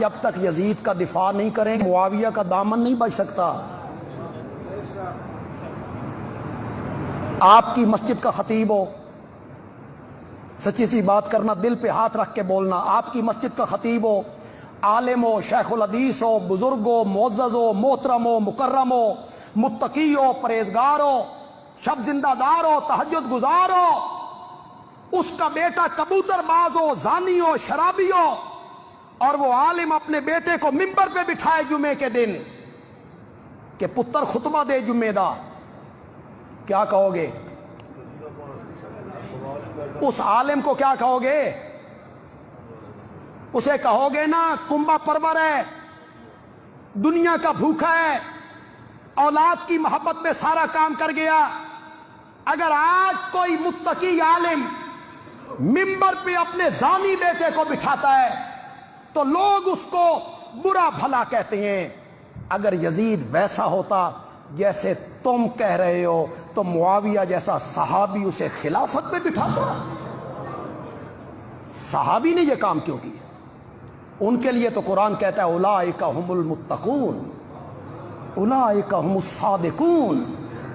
جب تک یزید کا دفاع نہیں کریں گے معاویہ کا دامن نہیں بچ سکتا۔ آپ کی مسجد کا خطیب ہو، سچی سی بات کرنا، دل پہ ہاتھ رکھ کے بولنا، آپ کی مسجد کا خطیب ہو، عالم ہو، شیخ الحدیث ہو، بزرگ ہو، معزز ہو، محترم ہو، مکرم ہو، متقی ہو، پرہیزگار ہو، شب زندہ دار ہو، تہجد گزار ہو، اس کا بیٹا کبوتر باز ہو، زانی ہو، شرابی ہو، اور وہ عالم اپنے بیٹے کو ممبر پہ بٹھائے جمعے کے دن کہ پتر خطبہ دے جمعے دا، کیا کہو گے؟ اس عالم کو کیا کہو گے؟ اسے کہو گے نا کنبا پرور ہے، دنیا کا بھوکا ہے، اولاد کی محبت میں سارا کام کر گیا۔ اگر آج کوئی متقی عالم ممبر پہ اپنے زانی بیٹے کو بٹھاتا ہے تو لوگ اس کو برا بھلا کہتے ہیں۔ اگر یزید ویسا ہوتا جیسے تم کہہ رہے ہو تو معاویہ جیسا صحابی اسے خلافت میں بٹھاتا۔ صحابی نے یہ کام کیوں کیا؟ ان کے لیے تو قرآن کہتا ہے اولئک ھم المتقون، اولئک ھم الصادقون،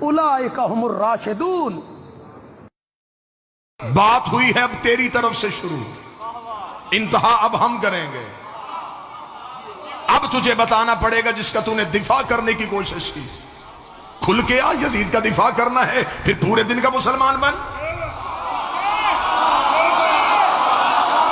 اولئک ھم الراشدون۔ بات ہوئی ہے اب تیری طرف سے شروع، انتہا اب ہم کریں گے۔ اب تجھے بتانا پڑے گا جس کا تو نے دفاع کرنے کی کوشش کی، کھل کے آ، یزید کا دفاع کرنا ہے پھر پورے دن کا مسلمان بن۔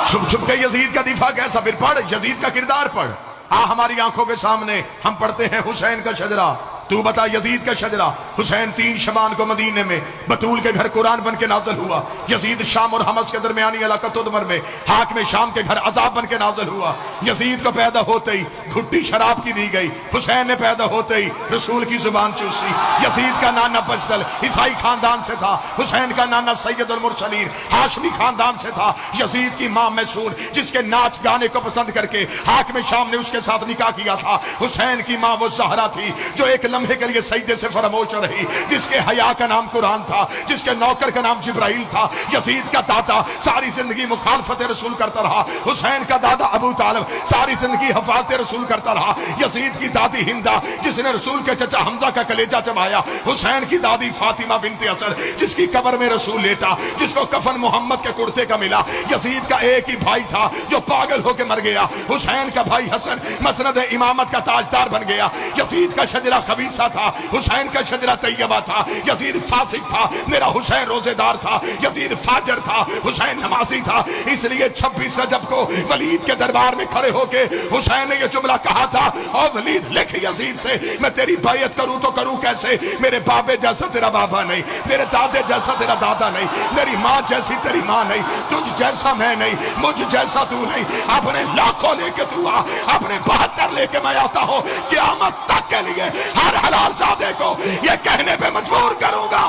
چھپ چھپ کے یزید کا دفاع کیسا؟ پھر پڑھ یزید کا کردار پڑھ، آ ہماری آنکھوں کے سامنے ہم پڑھتے ہیں حسین کا شجرہ، تو بتا یزید کا شجرہ۔ حسین 3 شبان کو مدینے میں بطول کے گھر قرآن بن کے نازل ہوا، یزید شام اور حمص کے درمیانی علاقہ تدمر میں حاکم شام کے گھر عذاب بن کے نازل ہوا۔ یزید کو پیدا ہوتے ہی گھٹی شراب کی دی گئی، حسین نے پیدا ہوتے ہی رسول کی زبان چوسی۔ یزید کا نانا بجدل عیسائی خاندان سے تھا، حسین کا نانا سید المرسلین ہاشمی خاندان سے تھا۔ یزید کی ماں میسون جس کے ناچ گانے کو پسند کر کے حاکم شام نے اس کے ساتھ نکاح کیا تھا۔ حسین کی ماں وہ زہرا تھی جو ایک لمحے کے لیے سجدے سے فراموش رہی، جس کے حیا کا نام قرآن تھا، جس کے نوکر کا نام جبرائیل تھا۔ یزید کا دادا ساری زندگی مخالفت رسول کرتا رہا، حسین کا دادا ابو طالب ساری زندگی حفاظت رسول کرتا رہا۔ یزید کی دادی ہندہ جس نے رسول کے چچا حمزہ کا کلیجہ چبایا، حسین کی دادی فاطمہ بنت اسد جس کی قبر میں رسول لیٹا، جس کو کفن محمد کے کرتے کا ملا۔ یزید کا ایک ہی بھائی تھا جو پاگل ہو کے مر گیا، حسین کا بھائی حسن مسند امامت کا تاجدار بن گیا۔ یزید کا شجرہ خبیثہ تھا، حسین کا شجرہ طیبہ تھا۔ یزید فاسق تھا، میرا حسین روزے دار تھا۔ یزید فاجر تھا، حسین نمازی تھا۔ اس لیے 26 رجب کو ولید کے دربار میں کھڑے ہو کے حسین نے یہ جملہ کہا تھا، اور ولید لکھ یزید سے میں تیری بیعت کروں تو کروں کیسے؟ میرے بابے جیسا تیرا بابا نہیں، میرے دادے جیسا تیرا دادا نہیں، میری ماں جیسی تیری ماں نہیں، تجھ جیسا میں نہیں، مجھ جیسا تو نہیں۔ اپنے لاکھوں لے کے تو آ، اپنے 72 لے کے میں آتا ہوں، قیامت تک کے لیے ہر حلال زادے کو یہ کہنے پہ مجبور کروں گا